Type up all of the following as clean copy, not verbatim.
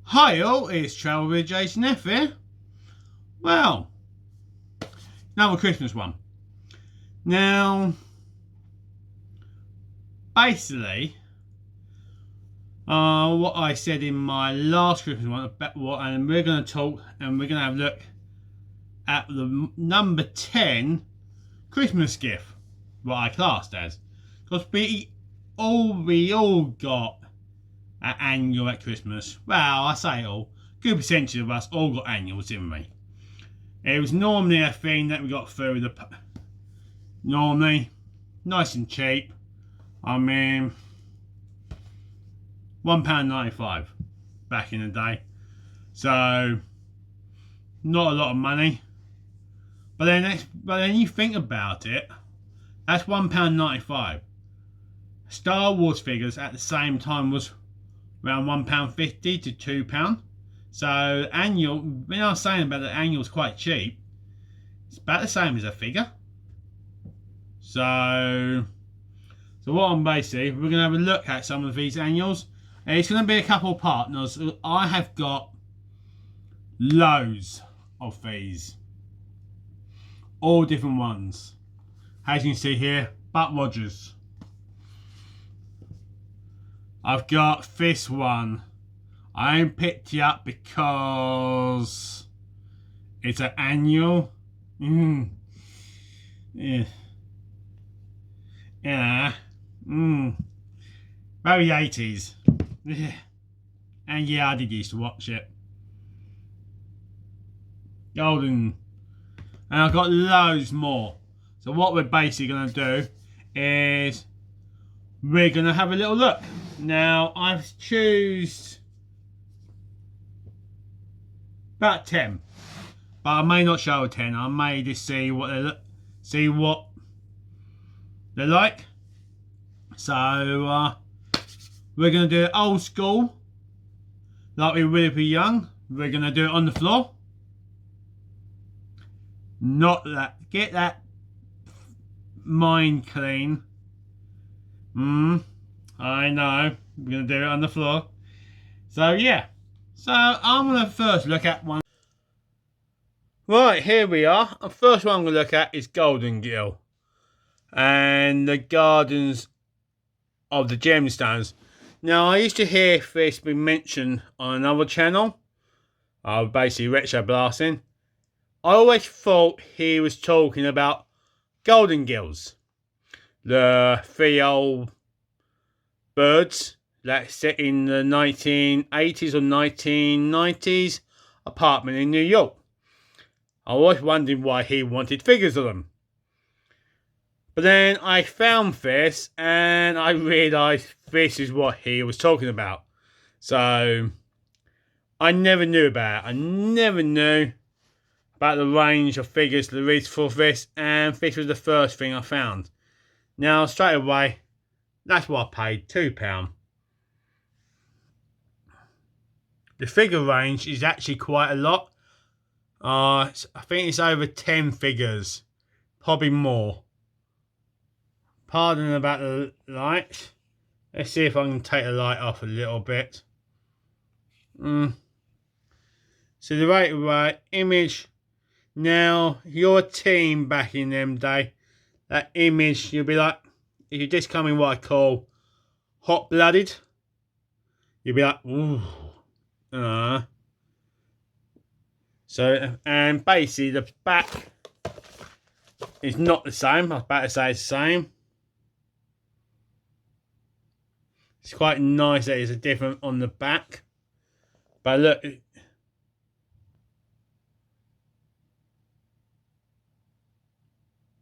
Hi all, it's Travel with Jason F here. Well, another Christmas one. Now, basically, what I said in my last Christmas one about what, and we're going to talk and we're going to have a look at the number 10 Christmas gift, what I classed as. Because we all got an annual at Christmas. Well, I say all. Good percentage of us all got annuals, didn't we? It was normally a thing that we got through normally nice and cheap. I mean, £1.95 back in the day. So not a lot of money. But then you think about it, that's £1.95. Star Wars figures at the same time was around £1.50 to £2. So annual, when I was saying about the annual is quite cheap, it's about the same as a figure. So what I'm basically, we're going to have a look at some of these annuals. It's going to be a couple of partners. I have got loads of these. All different ones. As you can see here, Buck Rogers. I've got this one. I only picked it up because it's an annual. Yeah. Yeah. Very 80s. Yeah. And yeah, I did used to watch it. Golden. And I've got loads more. So what we're basically going to do is we're going to have a little look. Now, I've choose about 10. But I may not show 10. I may just see what they look, see what they're like. So we're going to do it old school, like we would be young. We're going to do it on the floor. Not that. Get that mind clean. I know. We're going to do it on the floor. So yeah. So I'm going to first look at one. Right, here we are. The first one I'm going to look at is Golden Gill. And the Gardens of the Gemstones. Now, I used to hear this being mentioned on another channel. Basically retro blasting. I always thought he was talking about Golden Gills. The 3 old birds that set in the 1980s or 1990s apartment in New York. I was wondering why he wanted figures of them. But then I found this and I realised this is what he was talking about. So I never knew about it. I never knew about the range of figures there is for this, and this was the first thing I found. Now straight away, that's what I paid, £2. The figure range is actually quite a lot. I think it's over 10 figures, probably more. Pardon about the light. Let's see if I can take the light off a little bit. So the right away image. Now your team back in them day, that image you'll be like, if you just come in what I call hot blooded, you'll be like, ooh. So, and basically the back is not the same. I was about to say it's the same. It's quite nice that it's a different on the back. But look,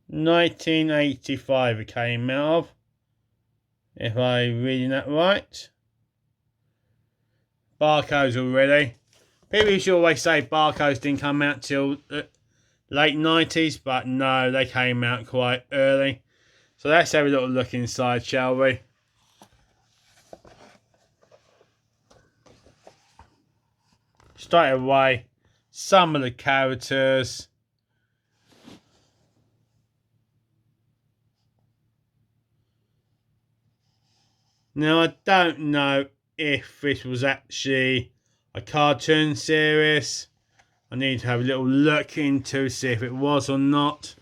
1985 it came out of, if I'm reading that right. Barcodes already. People used to always say barcodes didn't come out till the late 90s, but no, they came out quite early. So let's have a little look inside, shall we? Straight away, some of the characters. Now I don't know if this was actually a cartoon series. I need to have a little look into see if it was or not.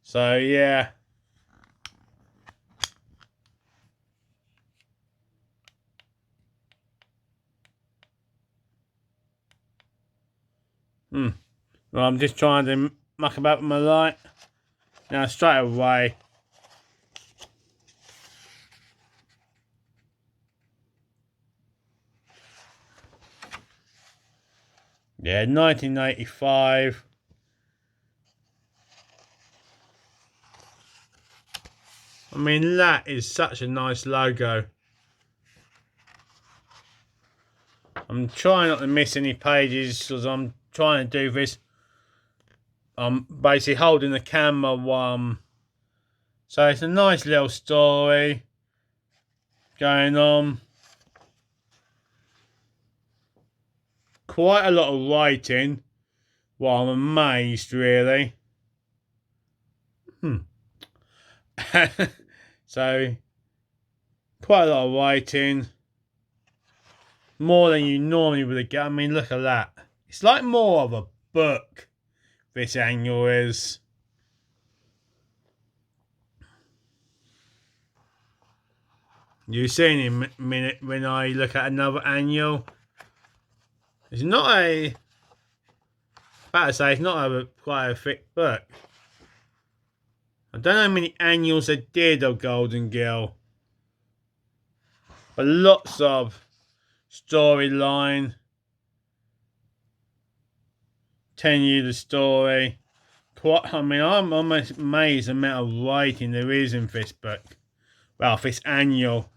So yeah. Well, I'm just trying to muck about with my light. Now straight away. Yeah, 1985. I mean, that is such a nice logo. I'm trying not to miss any pages because I'm trying to do this. I'm basically holding the camera one. So it's a nice little story going on. Quite a lot of writing. Well, I'm amazed, really. So, quite a lot of writing. More than you normally would get. I mean, look at that. It's like more of a book, this annual is. You've seen in a minute when I look at another annual. It's not a... About to say, it's not quite a thick book. I don't know how many annuals they did of Golden Girl. But lots of storyline. Telling you the story. I mean, I'm almost amazed the amount of writing there is in this book. Well, this annual.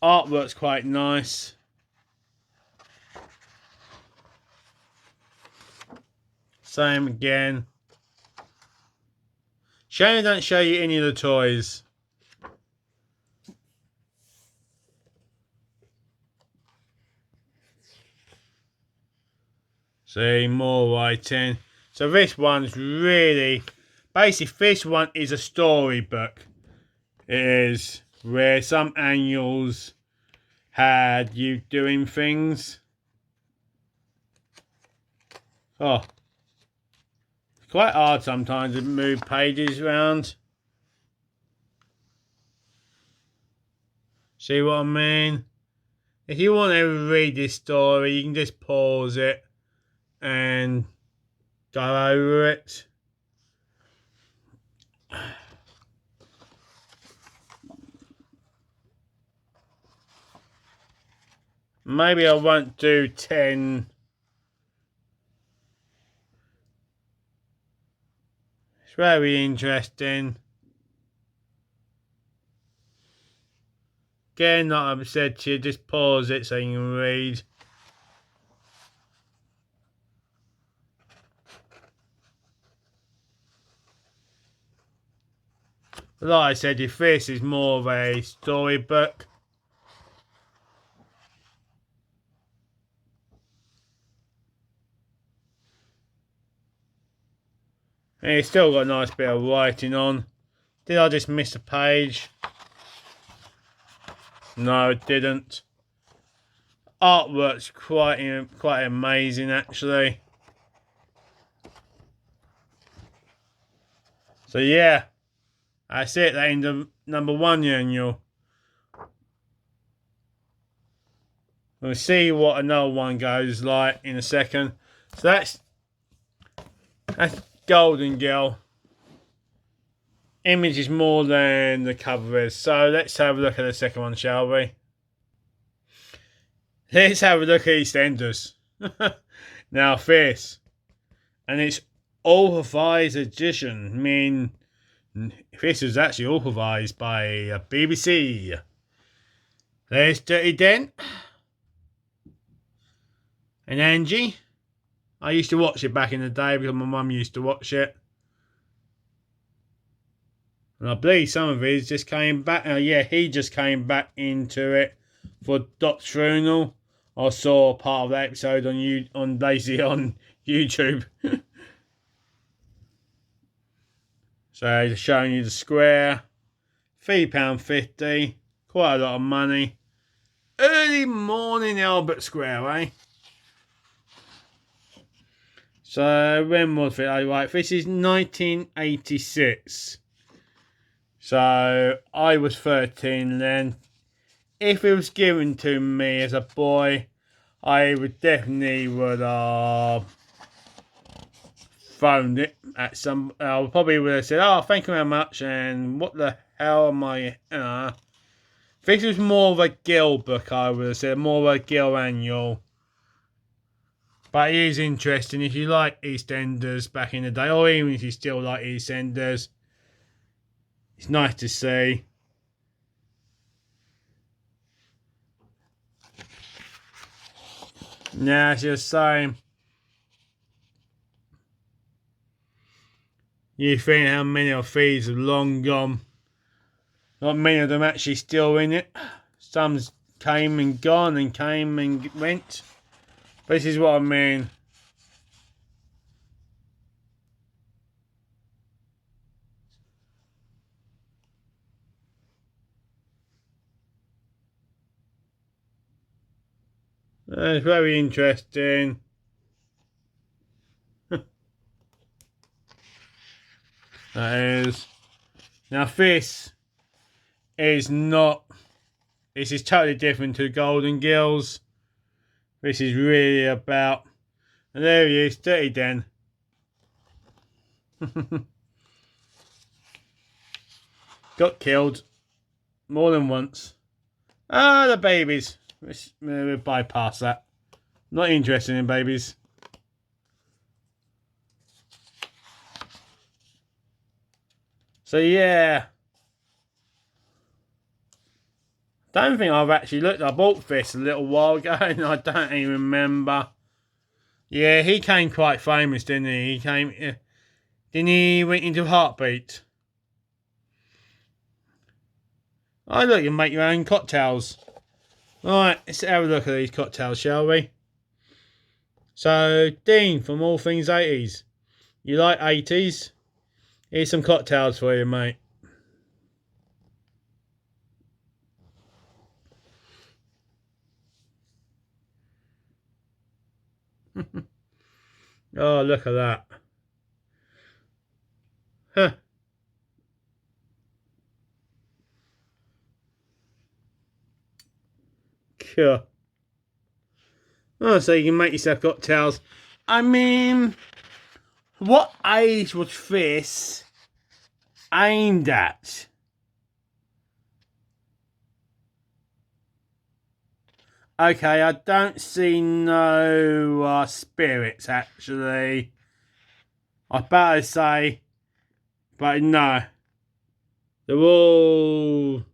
Artwork's quite nice. Same again. Shame they don't show you any of the toys. See, more writing. So this one's really... Basically, this one is a storybook. It is where some annuals had you doing things. Oh. It's quite hard sometimes to move pages around. See what I mean? If you want to read this story, you can just pause it and go over it. Maybe I won't do 10. It's very interesting. Again, like I've said to you, just pause it so you can read. But like I said, if this is more of a storybook, and it's still got a nice bit of writing on. Did I just miss a page? No, it didn't. Artwork's quite amazing, actually. So yeah, that's it. That end of number 1 annual. We'll see what another one goes like in a second. So that's Golden Girl. Image is more than the cover is. So let's have a look at the second one, shall we? Let's have a look at EastEnders. Now this. And it's authorised edition. I mean, this is actually authorised by BBC. There's Dirty Dent. And Angie. I used to watch it back in the day because my mum used to watch it. And I believe some of his just came back. Yeah, he just came back into it for Doctrinal. I saw part of that episode on YouTube. So he's showing you the square. £3.50. Quite a lot of money. Early morning Albert Square, eh? So when was it? Oh, right, this is 1986. So I was 13 then. If it was given to me as a boy, I would definitely phoned it at some. I probably would have said, "Oh, thank you very much," and what the hell am I? This was more of a girl book. I would have said more of a girl annual. But it is interesting if you like EastEnders back in the day, or even if you still like EastEnders. It's nice to see. Now, it's just saying. You think how many of these have long gone. Not many of them actually still in it. Some came and gone and came and went. But this is what I mean. It's very interesting. That is. Now this is not. This is totally different to Golden Girls. This is really about. And there he is, Dirty Den. Got killed more than once. Ah, the babies. We'll bypass that. Not interested in babies. So yeah. Don't think I've actually looked. I bought this a little while ago and I don't even remember. Yeah, he came quite famous, didn't he? He came. Didn't he? Went into Heartbeat. Oh, look, you can make your own cocktails. Right, let's have a look at these cocktails, shall we? So, Dean from All Things 80's. You like 80's? Here's some cocktails for you, mate. Oh, look at that. Huh. Cool. Oh, so you can make yourself cocktails. I mean, what age was this aimed at? Okay, I don't see no spirits, actually. I better say, but no. They're all,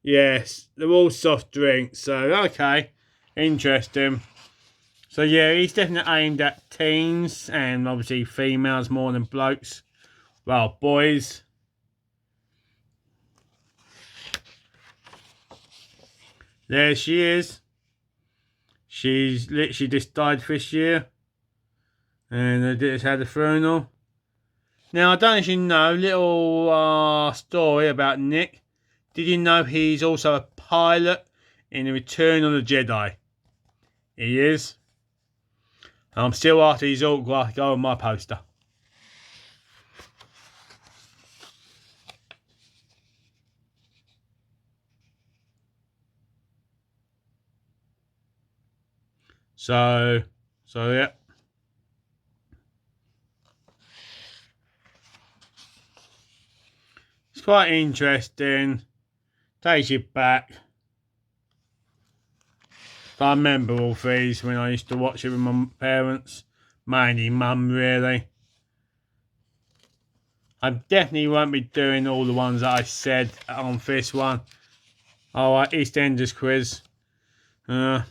yes, they're all soft drinks, so okay, interesting. So yeah, he's definitely aimed at teens, and obviously females more than blokes. Well, boys. There she is. She's literally just died this year. And they just had a funeral. Now, I don't know if you know, little story about Nick. Did you know he's also a pilot in the Return of the Jedi? He is. I'm still after his autograph to go on my poster. So yeah. It's quite interesting. Takes you back. I remember all these when I used to watch it with my parents. Mainly mum, really. I definitely won't be doing all the ones that I said on this one. Alright, EastEnders quiz. Alright.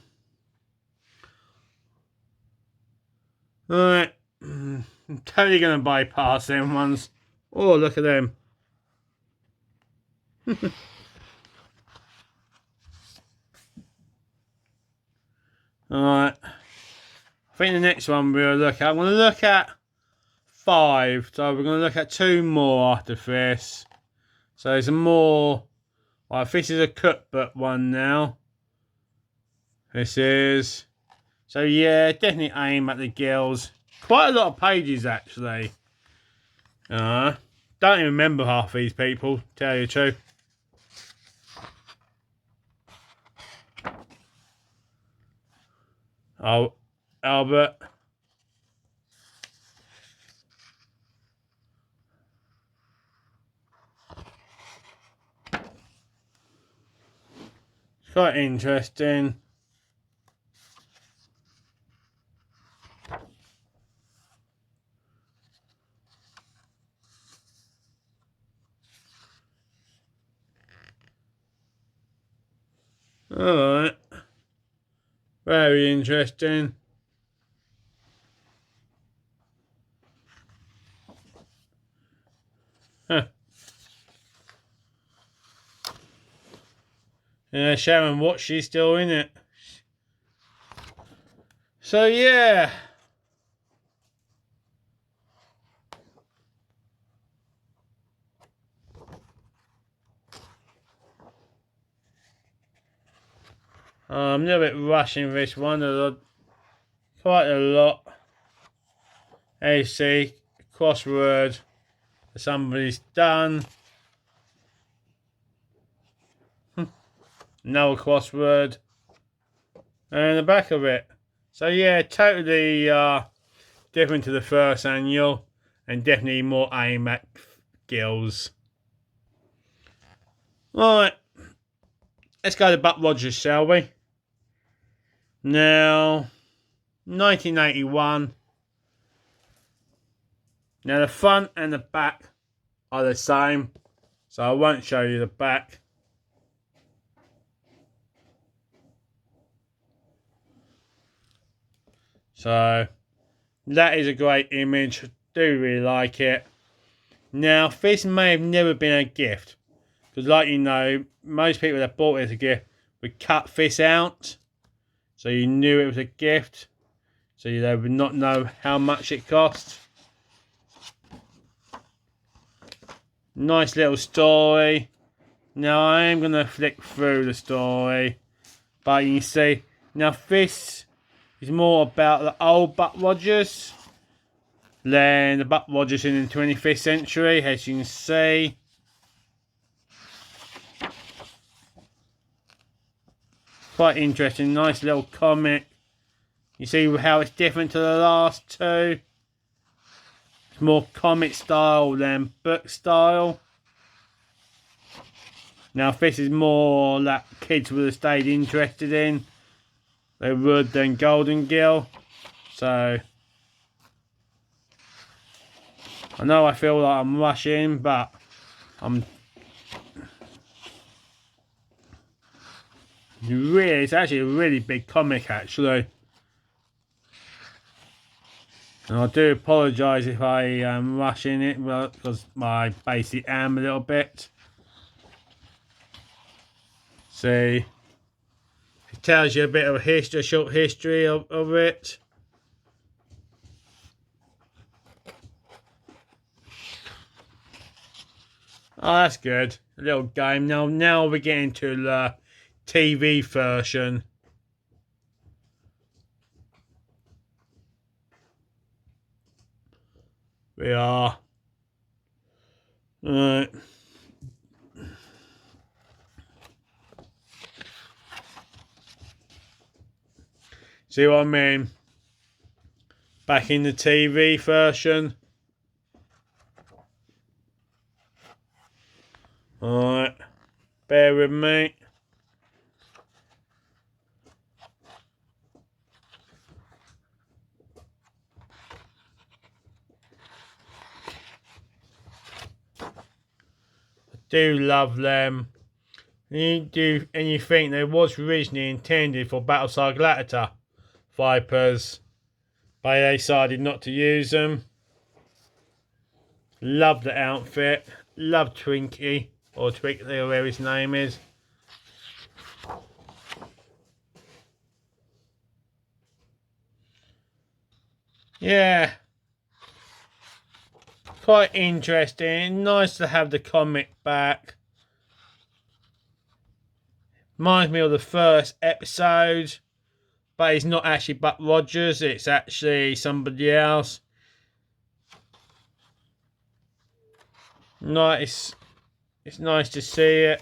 I'm totally going to bypass them ones. Oh, look at them. Alright. I think the next one we'll look at, I'm going to look at 5. So we're going to look at 2 more after this. So there's more. Right, this is a cookbook one now. This is. So yeah, definitely aim at the girls. Quite a lot of pages, actually. Don't even remember half these people, tell you the truth. Oh, Albert. Quite interesting. Alright. Very interesting. Huh. Yeah, Sharon Watts, she's still in it. So yeah. I'm a little bit rushing this one. Quite a lot. AC, crossword. Somebody's done. Another crossword. And the back of it. So yeah, totally different to the first annual. And definitely more aimed at girls. Right. Let's go to Buck Rogers, shall we? Now, 1981. Now the front and the back are the same, so I won't show you the back. So that is a great image. Do really like it. Now this may have never been a gift, because like you know, most people that bought it as a gift would cut this out, so you knew it was a gift, so they would not know how much it cost. Nice little story. Now I am going to flick through the story, but you can see, now this is more about the old Buck Rogers than the Buck Rogers in the 25th century, as you can see. Quite interesting, nice little comic. You see how it's different to the last two. It's more comic style than book style. Now this is more that kids would have stayed interested in. They would than Golden Gill. So I know I feel like I'm rushing, but it's actually a really big comic actually. And I do apologise if I am rushing it, well, because I basically am a little bit. See, it tells you a bit of a history, a short history of it. Oh, that's good. A little game. Now we're getting to the TV version. We are. Right. See what I mean? Back in the TV version. Alright. Bear with me. Do love them. And you think they was originally intended for Battlestar Galactica Vipers, but they decided not to use them. Love the outfit. Love Twinkie, or Twinkie, or whatever his name is. Yeah. Quite interesting. Nice to have the comic back. Reminds me of the first episode but it's not actually Buck Rogers, it's actually somebody else. Nice. It's nice to see it.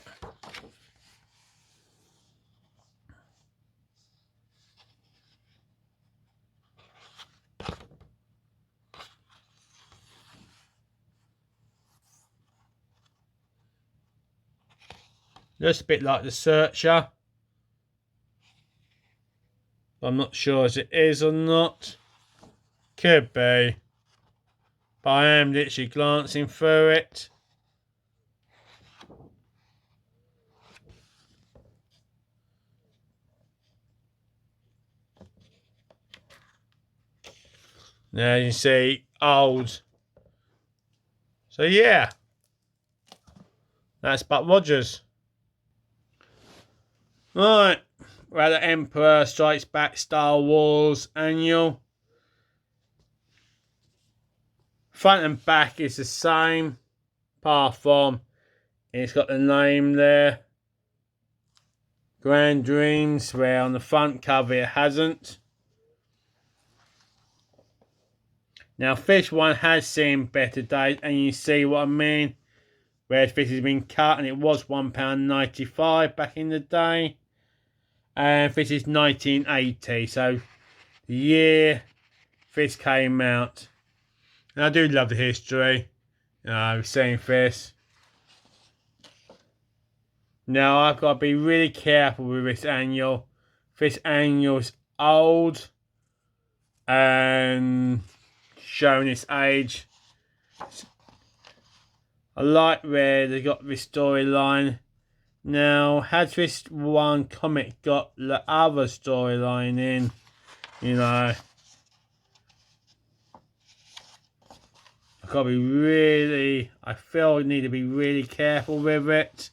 Looks a bit like the Searcher. I'm not sure if it is or not. Could be. But I am literally glancing through it. Now you see old. So yeah. That's Buck Rogers. Right. We're at the Emperor Strikes Back Star Wars annual. Front and back is the same. Apart from it's got the name there. Grand Dreams, where on the front cover it hasn't. Now this one has seen better days, and you see what I mean. Whereas this has been cut and it was £1.95 back in the day. And this is 1980, so the year this came out. And I do love the history. Seeing this. Now I've got to be really careful with this annual. This annual's old and showing its age. I like where they got this storyline. Now, has this one comic got the other storyline in? You know, I've got to be really, I feel I need to be really careful with it.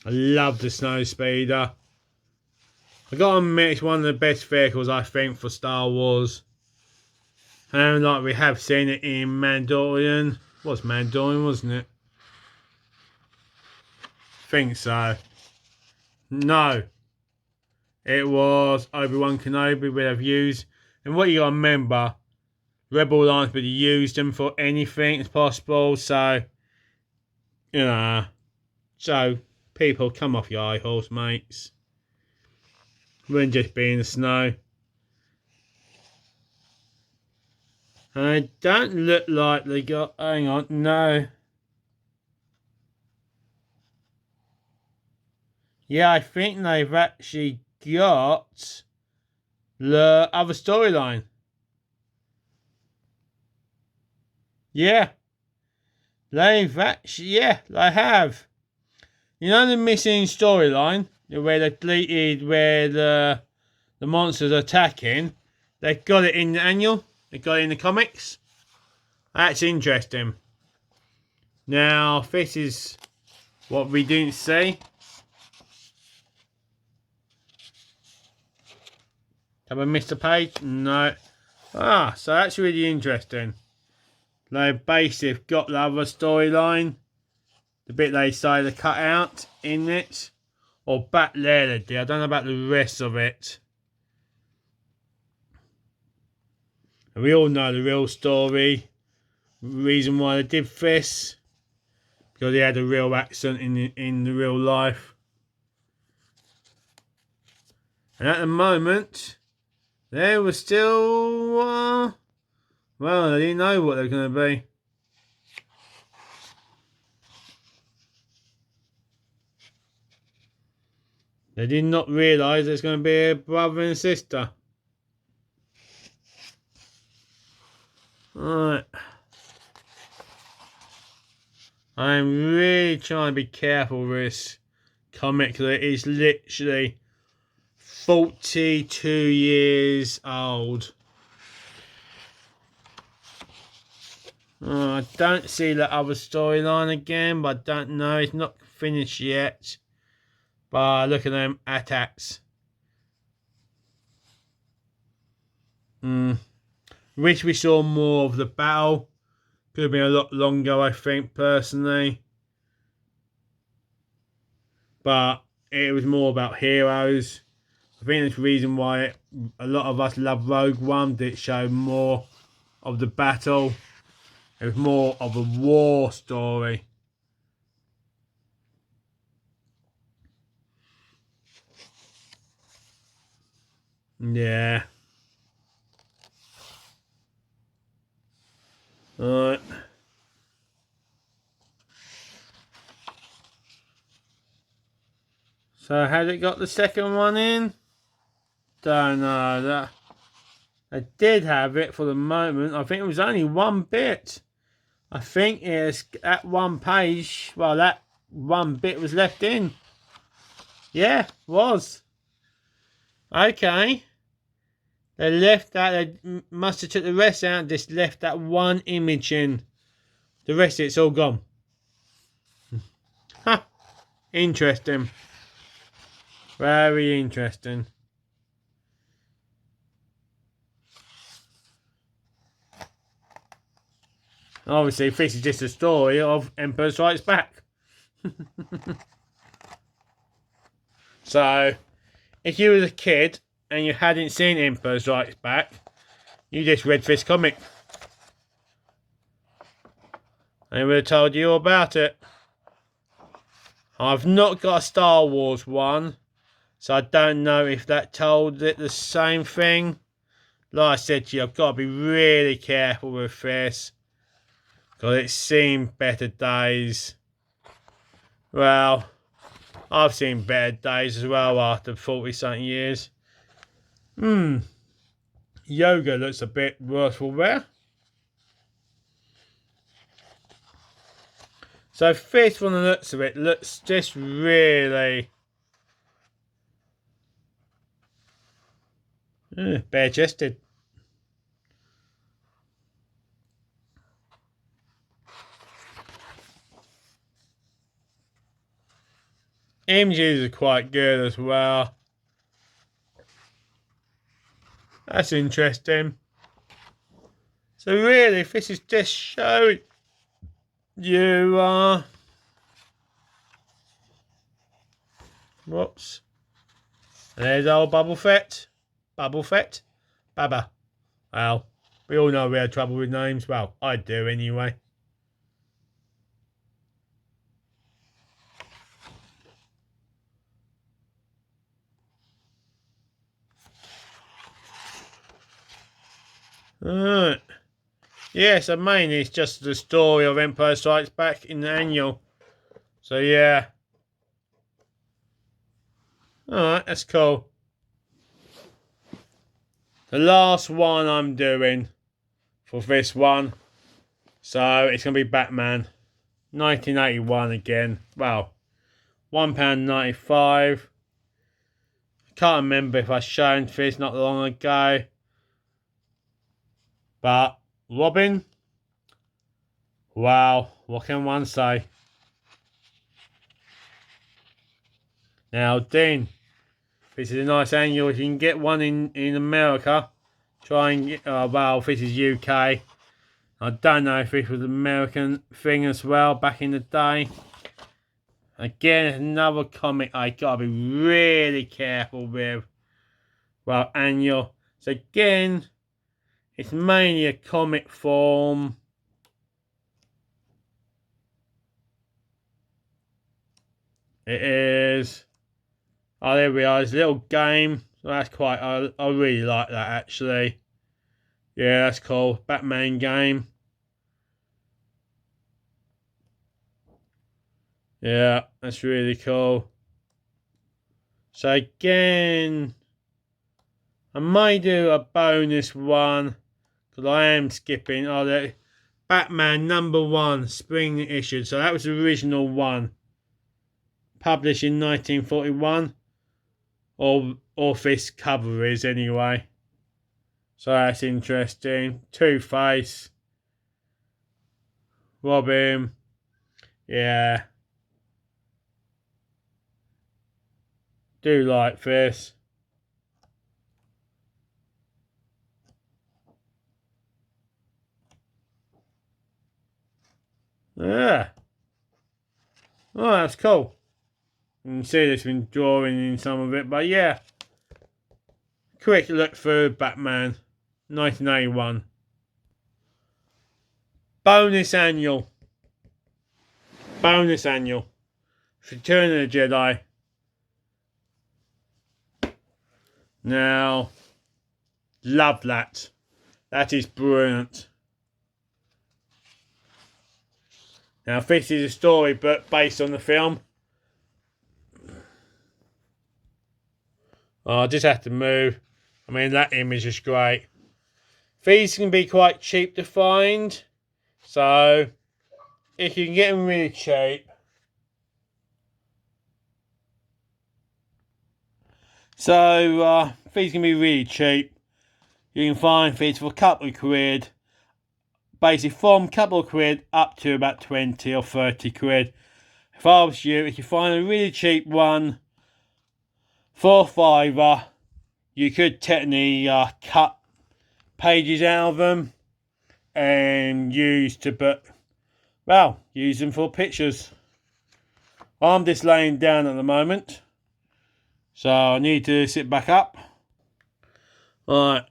I love the Snow Speeder. I gotta admit, it's one of the best vehicles I think for Star Wars. And like we have seen it in Mandalorian. It was Mandalorian, wasn't it? Think so. No. It was Obi-Wan Kenobi we have used. And what you gotta remember, Rebel Alliance would have used them for anything as possible. So, you know. So, people, come off your high horse, mates. Wouldn't just be in the snow. I don't look like they got... Hang on, no. Yeah, I think they've actually got the other storyline. Yeah. They've actually... Yeah, they have. You know the missing storyline? Where they deleted where the monsters are attacking? They got it in the annual. They got it in the comics. That's interesting. Now, this is what we didn't see. Have I missed a page? No. Ah, so that's really interesting. They basically got the other storyline. The bit they decided to cut out in it. Or back there they did. I don't know about the rest of it. And we all know the real story. Reason why they did this. Because he had a real accent in the real life. And at the moment, they were still... well, they didn't know what they were going to be. They did not realise there's going to be a brother and sister. Right. I'm really trying to be careful with this comic because it is literally 42 years old. I don't see the other storyline again, but I don't know. It's not finished yet. But look at them attacks. Wish we saw more of the battle. Could have been a lot longer, I think, personally. But it was more about heroes. I think that's the reason why a lot of us love Rogue One. That it showed more of the battle. It was more of a war story. Yeah. Alright. So has it got the second one in? Don't know. That I did have it for the moment. I think it was only one bit. I think it's at one page. Well, that one bit was left in. Yeah, was. Okay. They left that. They must have took the rest out and just left that one image in. The rest of it's all gone. Ha! Interesting. Very interesting. Obviously, this is just a story of Empire Strikes Back. So, if you was a kid and you hadn't seen Empire Strikes Back, you just read this comic. And it would have told you all about it. I've not got a Star Wars one, so I don't know if that told it the same thing. Like I said to you, I've got to be really careful with this, because it's seen better days. Well, I've seen better days as well after 40-something years. Yoga looks a bit worse for wear. So this, from the looks of it, looks just really bare-chested. Images are quite good as well. That's interesting. So really, this is just showing you whoops. And there's old Bubble Fett. Baba. Well, we all know we had trouble with names. Well, I do anyway. Alright. Yeah, so mainly it's just the story of Empire Strikes Back in the annual. So yeah. Alright, that's cool. The last one I'm doing for this one. So it's going to be Batman. 1981 again. Well, £1.95. Can't remember if I shown this not long ago. But Robin, wow, what can one say? Now, Dean, this is a nice annual. If you can get one in America, try and get, well, this is UK. I don't know if this was an American thing as well back in the day. Again, another comic I gotta be really careful with. Well, annual. So again, it's mainly a comic form. It is. Oh, there we are. It's a little game. So that's quite. I really like that actually. Yeah, that's cool. Batman game. Yeah, that's really cool. So again, I may do a bonus one because I am skipping. Oh, the Batman #1 spring issue. So that was the original one, published in 1941, or this cover is anyway. So that's interesting. Two-Face, Robin, yeah. Do like this. Yeah. Oh, that's cool. You can see there's been drawing in some of it, but yeah. Quick look through Batman 1981. Bonus annual. Bonus annual. Return of the Jedi. Now, love that. That is brilliant. Now, this is a storybook based on the film. Oh, I just have to move. I mean, that image is great. These can be quite cheap to find. So, if you can get them really cheap. So, these can be really cheap. You can find these for a couple of quid. Basically, from a couple of quid up to about 20 or 30 quid. If I was you, if you find a really cheap one for a fiver, you could technically cut pages out of them and use them for pictures. I'm just laying down at the moment, so I need to sit back up. Right,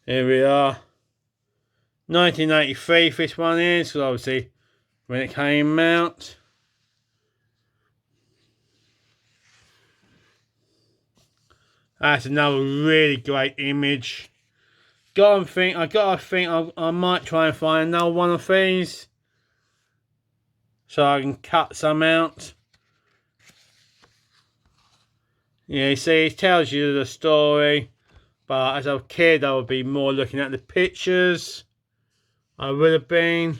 here we are. 1983 this one is, because obviously when it came out. That's another really great image. I think I might try and find another one of these, so I can cut some out. Yeah, you see, it tells you the story, but as a kid I would be more looking at the pictures. I would have been.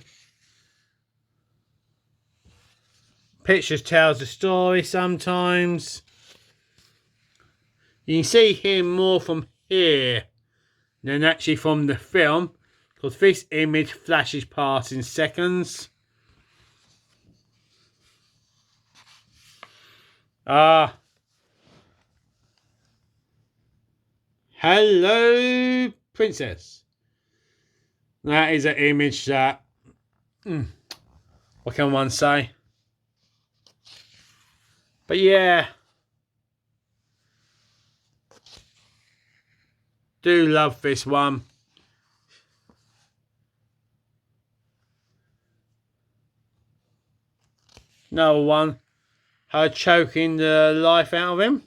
Pictures tells the story sometimes. You can see here more from here than actually from the film, because this image flashes past in seconds. Hello, princess. That is an image that, what can one say? But yeah, do love this one. Another one, her choking the life out of him.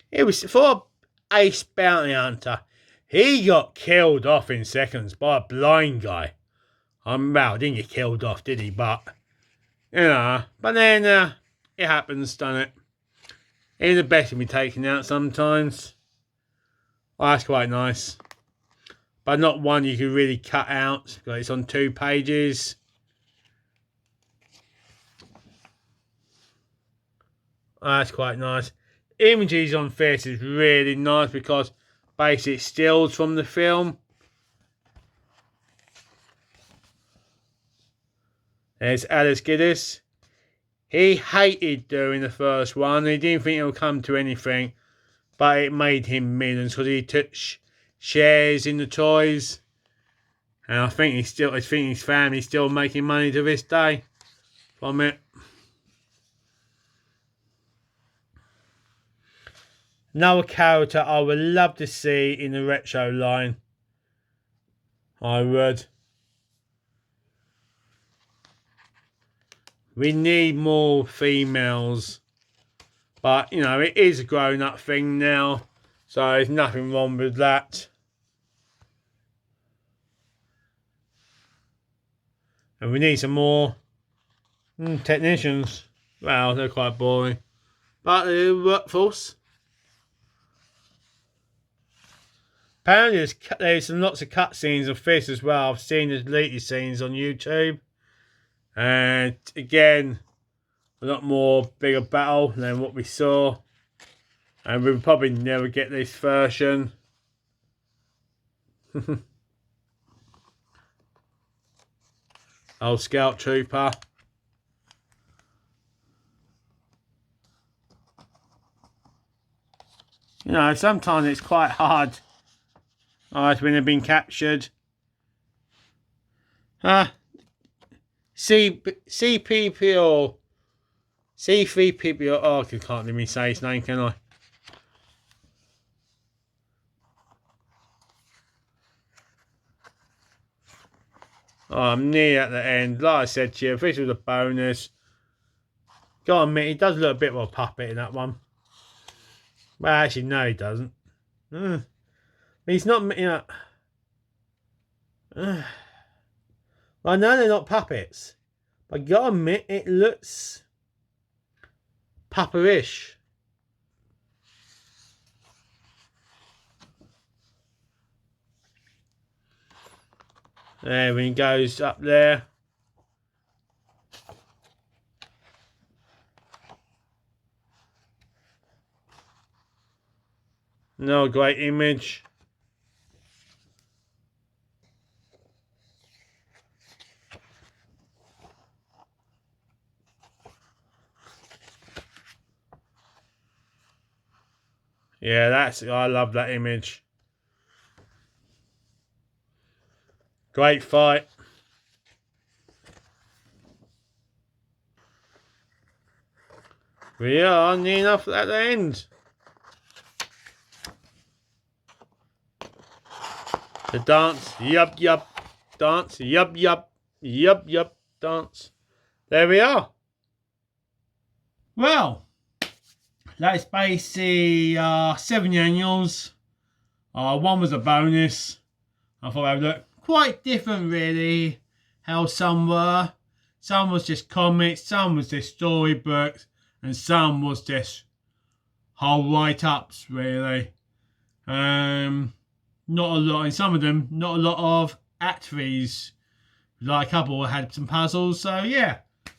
It was for Ace Bounty Hunter. He got killed off in seconds by a blind guy. Well, didn't get killed off, did he? But, you know, but then it happens, doesn't it? Even the best can be taken out sometimes. Well, that's quite nice. But not one you can really cut out, because it's on 2 pages. That's quite nice. Images on this is really nice because basically it's stills from the film. There's Alice Giddis. He hated doing the first one. He didn't think it would come to anything, but it made him millions because he took shares in the toys, and I think his family's still making money to this day from it. Another character I would love to see in the retro line. I would. We need more females. But, you know, it is a grown-up thing now. So there's nothing wrong with that. And we need some more technicians. Well, they're quite boring. But they're workforce. Apparently there's lots of cutscenes of this as well. I've seen the deleted scenes on YouTube. And again, a lot more bigger battle than what we saw. And we'll probably never get this version. Old Scout Trooper. You know, sometimes it's quite hard. When they've been captured. CPPO. C3PPO. Oh, I can't let me say his name, can I? Oh, I'm near at the end. Like I said to you, if this was a bonus, gotta admit, he does look a bit more puppet in that one. Well, actually, no, he doesn't. He's not, you know. I know they're not puppets, but I gotta admit, it looks pupperish. There, when he goes up there. No great image. Yeah, I love that image. Great fight. We are near enough at the end. The dance, yup, yup, dance, yup, yup, yup, yup, dance. There we are. Well, that is basically 7 annuals. One was a bonus. I thought they would look quite different, really. How some were. Some was just comics, some was just storybooks, and some was just whole write-ups, really. Not a lot, in some of them, not a lot of actors. Like a couple had some puzzles, so yeah,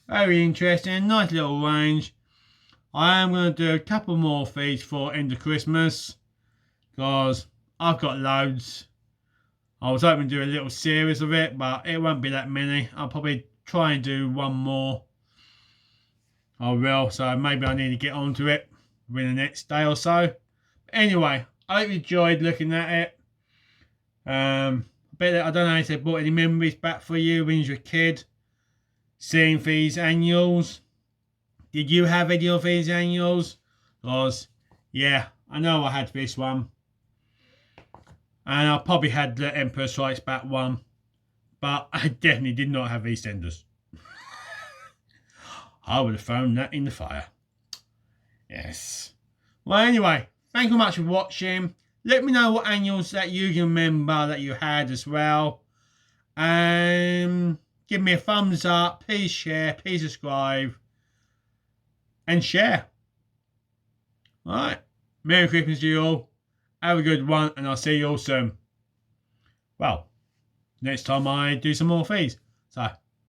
very interesting, nice little range. I am going to do a couple more feeds for end of Christmas, because I've got loads. I was hoping to do a little series of it, but it won't be that many. I'll probably try and do one more. I will, so maybe I need to get onto it within the next day or so. But anyway, I hope you enjoyed looking at it. I don't know if they brought any memories back for you when you were a kid, seeing these annuals. Did you have any of these annuals? Because, yeah, I know I had this one. And I probably had the Emperor Strikes Back one. But I definitely did not have EastEnders. I would have thrown that in the fire. Yes. Well, anyway, thank you much for watching. Let me know what annuals that you can remember that you had as well. And give me a thumbs up. Please share. Please subscribe. And share. Alright. Merry Christmas to you all. Have a good one. And I'll see you all soon. Well, next time I do some more feeds. So,